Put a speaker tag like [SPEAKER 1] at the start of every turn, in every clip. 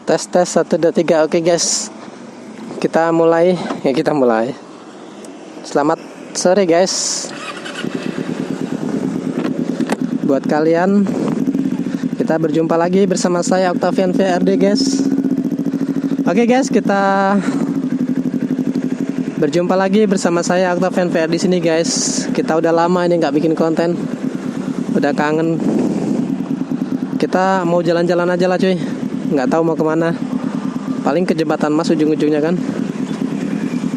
[SPEAKER 1] Tes 1 2 3. Oke guys. Kita mulai. Selamat sore guys. Buat kalian, kita berjumpa lagi bersama saya Octavian VRD guys. Oke guys, kita berjumpa lagi bersama saya Octavian VRD di sini guys. Kita udah lama ini nggak bikin konten. Udah kangen. Kita mau jalan-jalan aja lah cuy. Nggak tahu mau kemana. Paling ke Jembatan Mas ujung-ujungnya kan.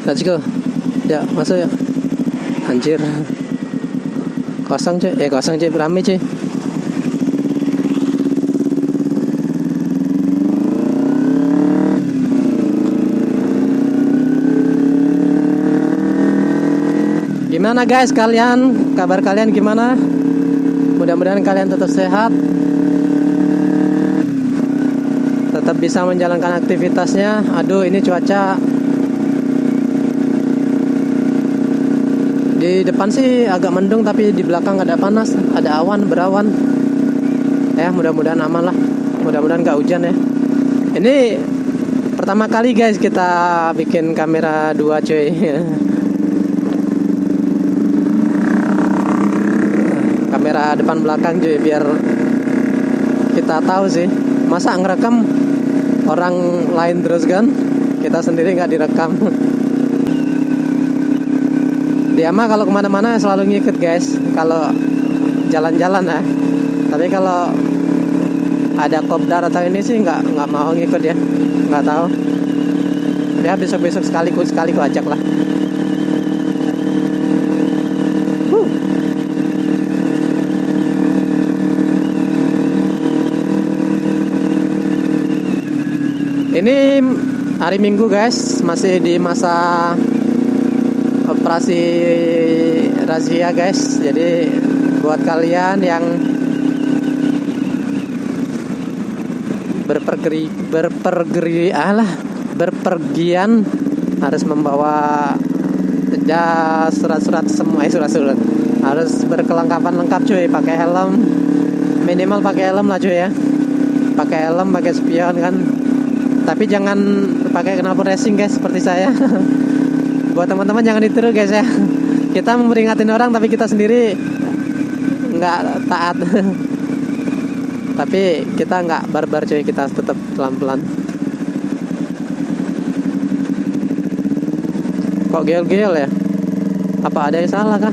[SPEAKER 1] Let's go. Ya masuk ya. Anjir. Kosong cuy. Kosong cuy, rame cuy. Gimana guys kalian? Kabar kalian gimana? Mudah-mudahan kalian tetap sehat, tetap bisa menjalankan aktivitasnya. Aduh, ini cuaca di depan sih agak mendung, tapi di belakang ada panas, ada awan, berawan. Ya, mudah-mudahan aman lah. Mudah-mudahan gak hujan ya. Ini pertama kali guys kita bikin kamera 2 cuy. Kamera depan belakang cuy, biar kita tahu sih. Masa ngerekam orang lain terus kan, kita sendiri nggak direkam. Dia mah kalau kemana-mana selalu ngikut guys, kalau jalan-jalan ya. Tapi kalau ada kopdar atau ini sih nggak mau ngikut ya, nggak tahu. Ya besok-besok sekali ku ajak lah. Ini hari Minggu guys, masih di masa operasi razia guys. Jadi buat kalian yang berpergian harus membawa surat-surat semua, surat-surat harus berkelengkapan lengkap cuy. Pakai helm, minimal pakai helm lah cuy ya. Pakai helm, pakai spion kan. Tapi jangan pakai knalpot racing guys seperti saya. Buat teman-teman jangan ditiru guys ya. Kita memperingatin orang tapi kita sendiri nggak taat. Tapi kita nggak barbar cuy, kita tetap pelan-pelan. Kok gel-gel ya? Apa ada yang salah kah?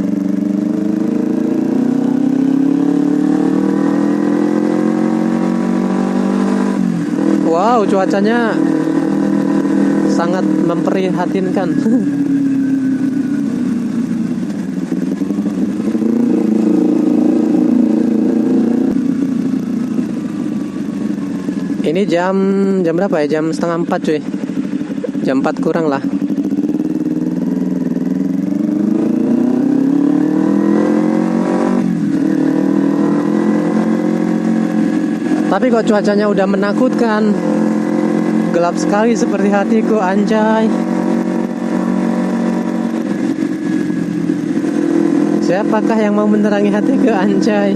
[SPEAKER 1] Wow, cuacanya sangat memprihatinkan. Ini jam berapa ya? Jam 3:30 cuy. Jam 4 kurang lah. Tapi kok cuacanya udah menakutkan. Gelap sekali seperti hatiku, anjay. Siapakah yang mau menerangi hatiku, anjay?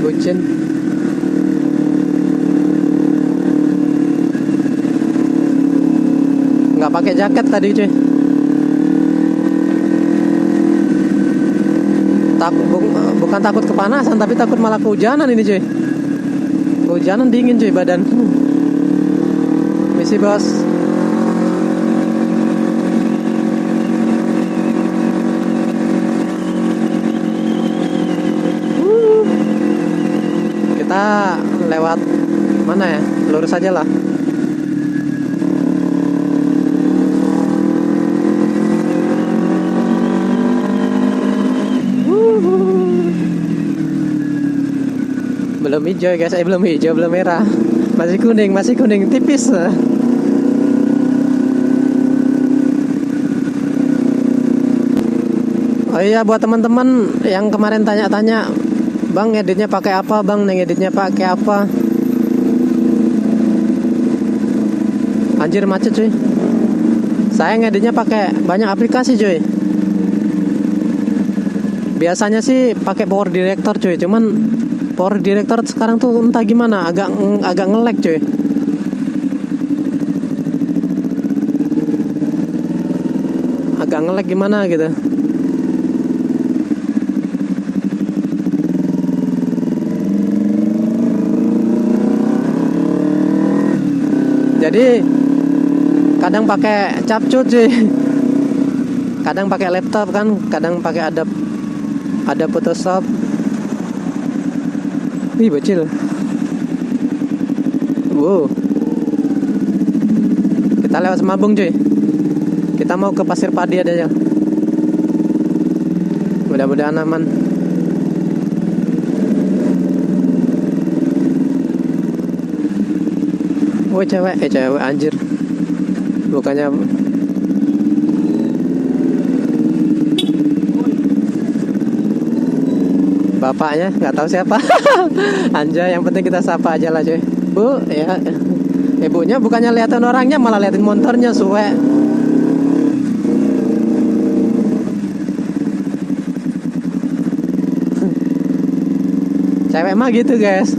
[SPEAKER 1] Bucin. Nggak pakai jaket tadi cuy. Bukan takut kepanasan, tapi takut malah kehujanan ini cuy. Kehujanan dingin cuy badan. Misi bos. Kita lewat mana ya? Lurus aja lah. Belum hijau guys, belum hijau, belum merah. Masih kuning tipis. Oh iya, buat teman-teman yang kemarin tanya-tanya, Bang ngeditnya pakai apa? Bang ngeditnya pakai apa? Anjir macet cuy. Saya ngeditnya pakai banyak aplikasi cuy. Biasanya sih pakai Power Director cuy, cuman Power Director sekarang tuh entah gimana, agak nge-lag cuy. Agak nge-lag gimana gitu. Jadi kadang pakai capcut cuy. Kadang pakai laptop kan, kadang pakai ada Photoshop. Wih, bocil. Wow. Kita lewat Semabung cuy. Kita mau ke Pasir Padi aja. Mudah-mudahan aman. Woi cewek anjir. Bukannya bapaknya, nggak tahu siapa. Anjay, yang penting kita sapa aja lah cuy. Bu, ya. Ibunya bukannya liatin orangnya, malah liatin motornya, suwe. Cewek mah gitu guys.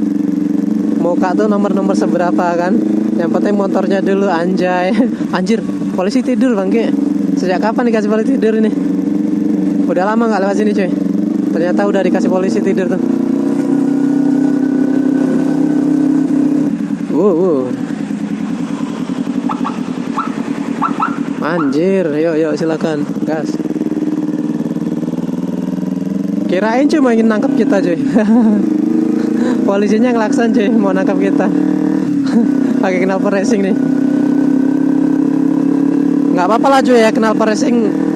[SPEAKER 1] Muka tuh nomor seberapa kan. Yang penting motornya dulu, anjay. Anjir, polisi tidur bangke. Sejak kapan dikasih polisi tidur ini? Udah lama nggak lewat sini cuy. Ternyata udah dikasih polisi tidur tuh. Wow. Anjir, yuk silakan, gas. Kirain cuma ingin nangkap kita cuy. Polisinya ngelaksan cuy, mau nangkap kita. Pakai knalpot racing nih. Nggak apa-apa lah cuy ya, knalpot racing.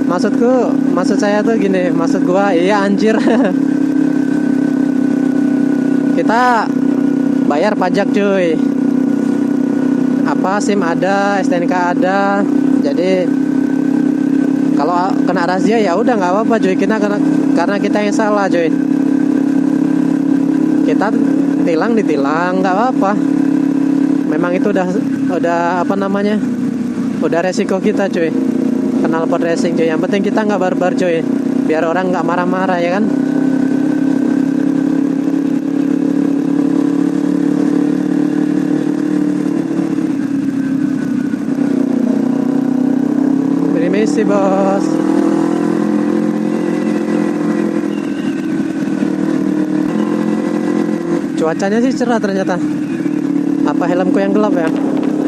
[SPEAKER 1] Maksud saya tuh gini, maksud gua iya anjir. Kita bayar pajak cuy. Apa SIM ada, STNK ada. Jadi kalau kena razia ya udah nggak apa-apa cuy. Karena kita yang salah cuy. Kita ditilang nggak apa-apa. Memang itu udah apa namanya? Udah resiko kita cuy. Knalpot racing cuy. Yang penting kita nggak barbar cuy. Biar orang nggak marah-marah ya kan. Permisi bos. Cuacanya sih cerah ternyata. Apa helmku yang gelap ya?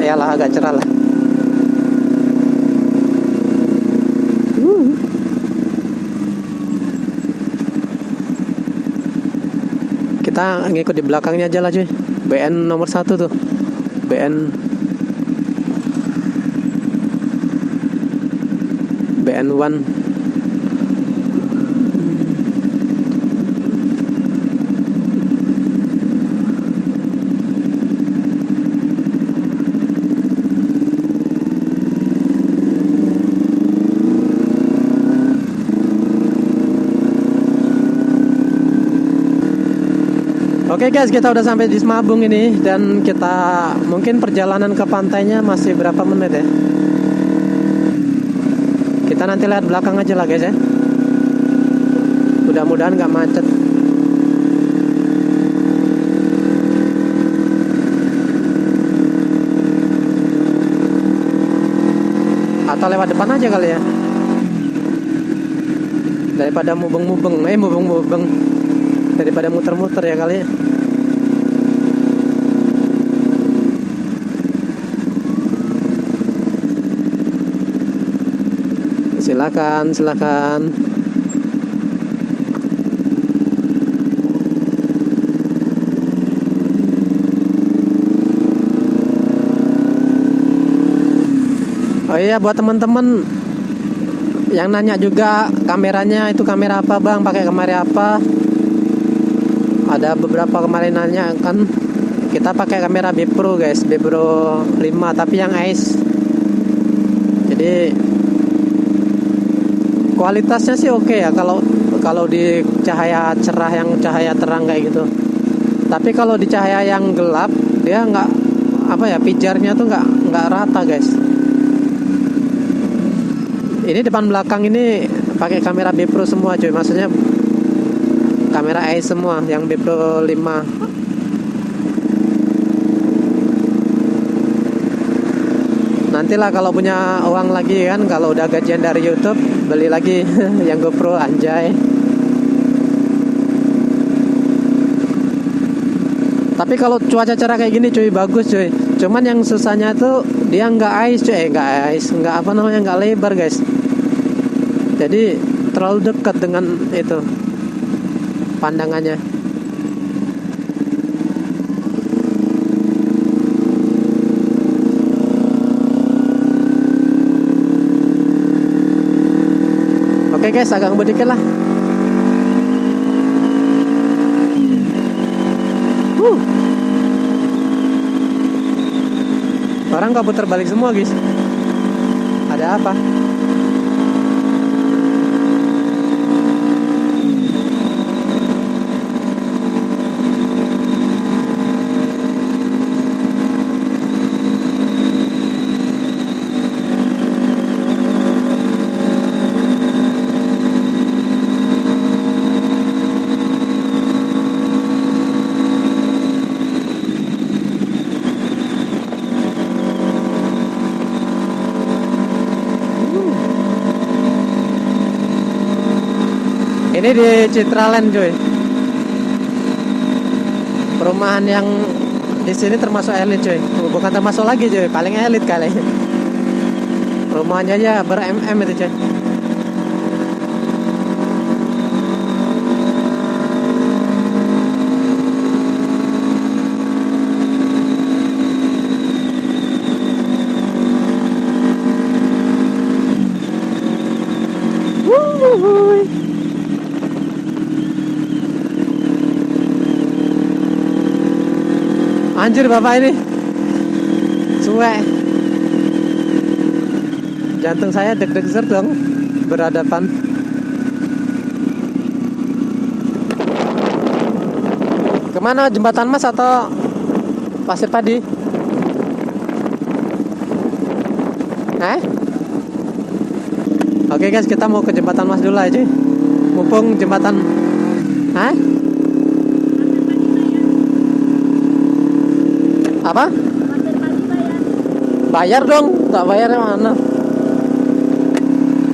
[SPEAKER 1] Iyalah agak cerah lah. Kita ngikut di belakangnya aja lah cuy. BN nomor 1 tuh. BN1. Oke guys, kita udah sampai di Semabung ini. Dan kita mungkin perjalanan ke pantainya masih berapa menit ya. Kita nanti lihat belakang aja lah guys ya. Mudah-mudahan gak macet. Atau lewat depan aja kali ya. Daripada mubeng-mubeng. Daripada muter-muter ya kali ya. Silakan. Oh iya, buat teman-teman yang nanya juga kameranya itu kamera apa bang, pakai kamera apa? Ada beberapa kemarin nanya kan, kita pakai kamera B Pro guys, B Pro 5 tapi yang Ice. Jadi kualitasnya sih oke ya kalau di cahaya cerah, yang cahaya terang kayak gitu. Tapi kalau di cahaya yang gelap dia nggak pijarnya tuh nggak rata guys. Ini depan belakang ini pakai kamera B Pro semua cuy, maksudnya Kamera AI semua yang B Pro 5. Nantilah kalau punya uang lagi kan, kalau udah gajian dari YouTube, beli lagi yang GoPro, anjay. Tapi kalau cuaca cerah kayak gini cuy, bagus cuy. Cuman yang susahnya tuh dia nggak ice cuy, nggak apa namanya, nggak lebar guys. Jadi terlalu dekat dengan itu pandangannya. Oke guys, agak ngebut dikit lah. Orang kabut terbalik semua guys. Ada apa? Ini di Citraland cuy. Perumahan yang di sini termasuk elit cuy. Bukan termasuk lagi cuy, paling elit kali. Rumahnya aja ber-mm itu cuy. Anjir bapak ini cuek. Jantung saya deg-deg dong berhadapan. Kemana, Jembatan Mas atau Pasir Padi? Oke guys, kita mau ke Jembatan Mas dulu aja. Mumpung jembatan. Apa? Bayar dong, tak bayar yang mana?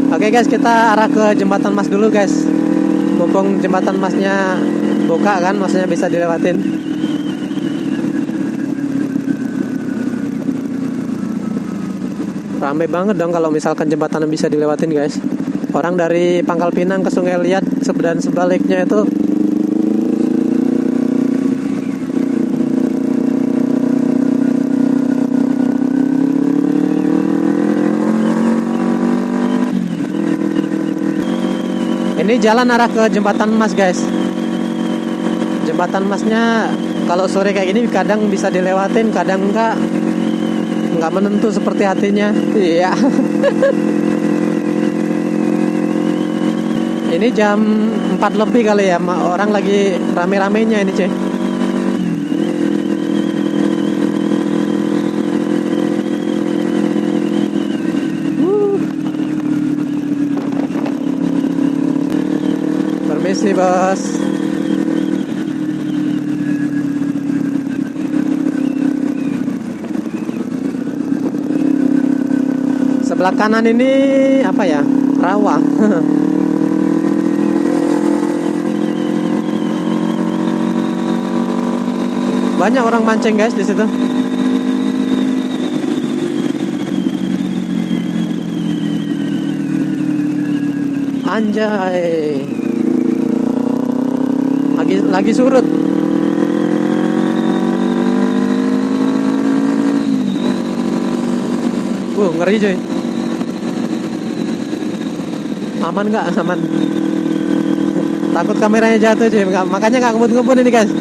[SPEAKER 1] Oke guys, kita arah ke Jembatan Mas dulu guys. Mumpung Jembatan Masnya buka kan, maksudnya bisa dilewatin. Ramai banget dong kalau misalkan jembatan bisa dilewatin guys. Orang dari Pangkal Pinang ke Sungai Liat dan sebaliknya itu ini jalan arah ke Jembatan Mas guys. Jembatan Masnya kalau sore kayak gini kadang bisa dilewatin, kadang enggak menentu seperti hatinya. Iya. Ini jam 4 lebih kali ya, orang lagi rame-ramenya ini cuy. Permisi bos. Sebelah kanan ini apa ya? Rawa. Banyak orang mancing guys di situ. Anjay. Lagi surut. Ngeri cuy. Aman nggak? Aman. Takut kameranya jatuh cuy. Makanya nggak ngebut-ngebut ini guys.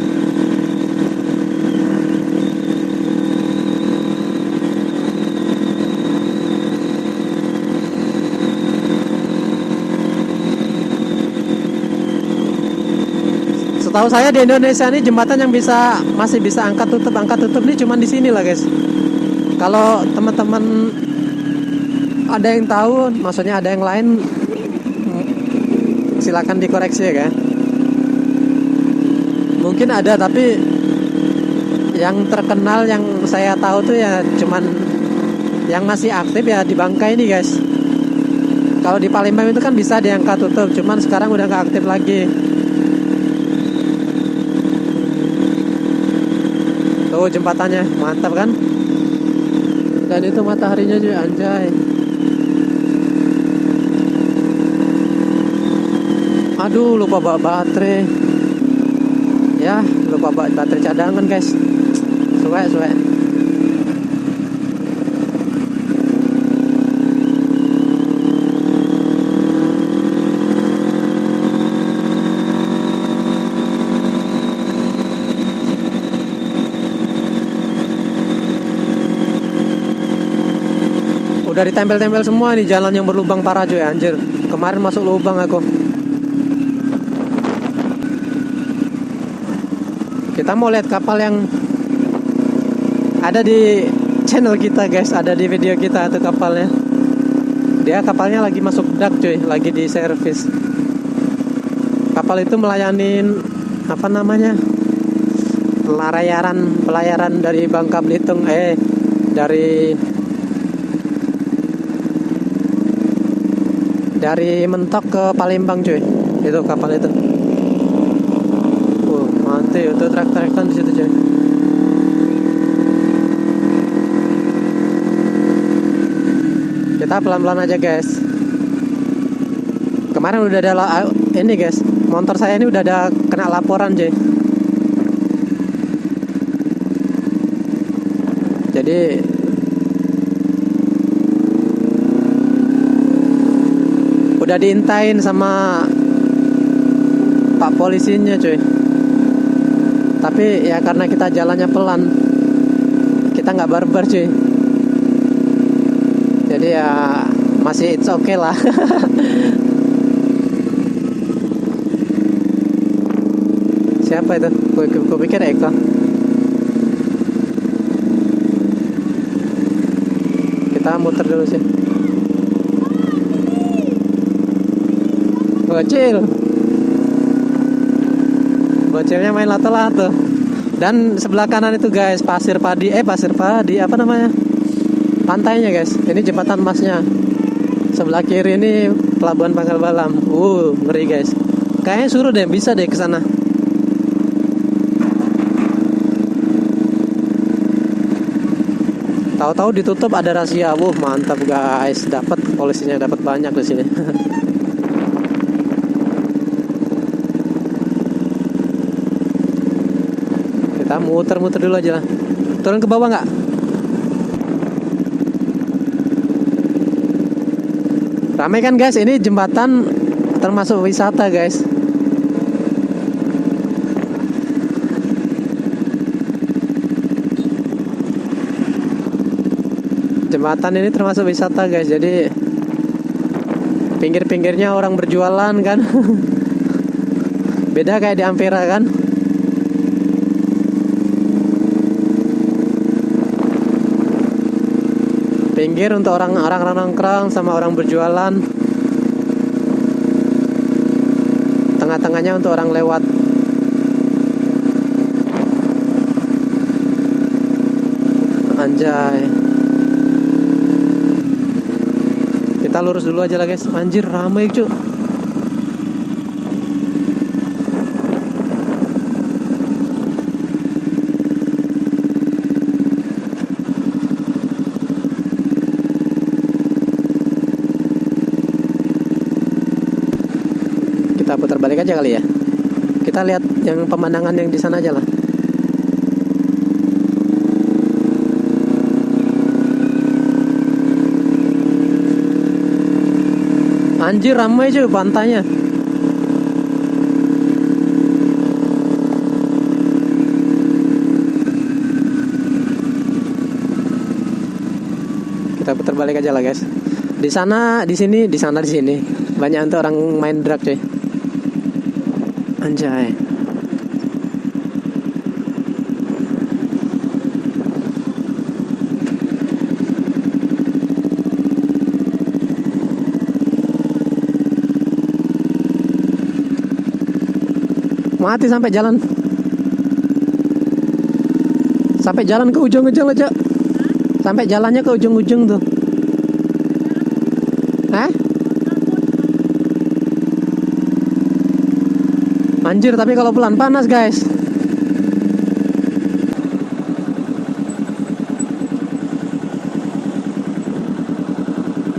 [SPEAKER 1] Setahu saya di Indonesia ini jembatan yang masih bisa angkat tutup ini cuma di sini lah guys. Kalau teman-teman ada yang tahu, maksudnya ada yang lain, silakan dikoreksi ya kan. Mungkin ada, tapi yang terkenal yang saya tahu tuh ya cuman yang masih aktif ya di Bangka ini guys. Kalau di Palembang itu kan bisa diangkat tutup, cuman sekarang udah nggak aktif lagi. Tuh jembatannya mantap kan? Dan itu mataharinya juga anjay. Aduh, lupa bawa baterai. Ya, lupa bawa baterai cadangan guys. Suwe. Udah ditempel-tempel semua nih jalan yang berlubang parah cuy, anjir. Kemarin masuk lubang aku. Kita mau lihat kapal yang ada di channel kita guys, ada di video kita tuh kapalnya. Dia kapalnya lagi masuk dak cuy, lagi di servis. Kapal itu melayanin apa namanya? Pelayaran dari Bangka Belitung, dari Mentok ke Palembang cuy. Itu kapal itu. Mantap itu truk-trukan di situ cuy. Kita pelan-pelan aja guys. Kemarin udah ada ini guys, motor saya ini udah ada kena laporan cuy. Jadi udah diintain sama Pak polisinya cuy. Tapi ya karena kita jalannya pelan, kita nggak barbar cuy. Jadi ya masih it's okay lah. Siapa itu? Gue pikir Eka. Kita muter dulu sih. Bocilnya main lato-lato. Dan sebelah kanan itu guys pasir padi apa namanya, pantainya guys. Ini jembatan emasnya. Sebelah kiri ini pelabuhan Pangkal Balam. Ngeri guys. Kayaknya suruh deh, bisa deh ke sana. Tahu-tahu ditutup ada rahasia. Mantap guys, dapat polisinya, dapat banyak di sini. Kita muter-muter dulu aja lah. Turun ke bawah nggak? Ramai kan guys, ini jembatan termasuk wisata guys. Jembatan ini termasuk wisata guys. Jadi pinggir-pinggirnya orang berjualan kan. Beda kayak di Ampera kan. Pinggir untuk orang-orang nongkrong sama orang berjualan. Tengah-tengahnya untuk orang lewat. Anjay. Kita lurus dulu aja lah guys. Anjir ramai cuy. Kita putar balik aja kali ya. Kita lihat yang pemandangan yang di sana aja lah. Anjir ramai cuy pantainya. Kita putar balik aja lah guys. Di sana, di sini, di sana, di sini. Banyak untuk orang main drag cuy. Anjay. Mati sampai jalan. Sampai jalan ke ujung-ujung aja. Sampai jalannya ke ujung-ujung tuh. Hah? Anjir, tapi kalau pelan panas guys.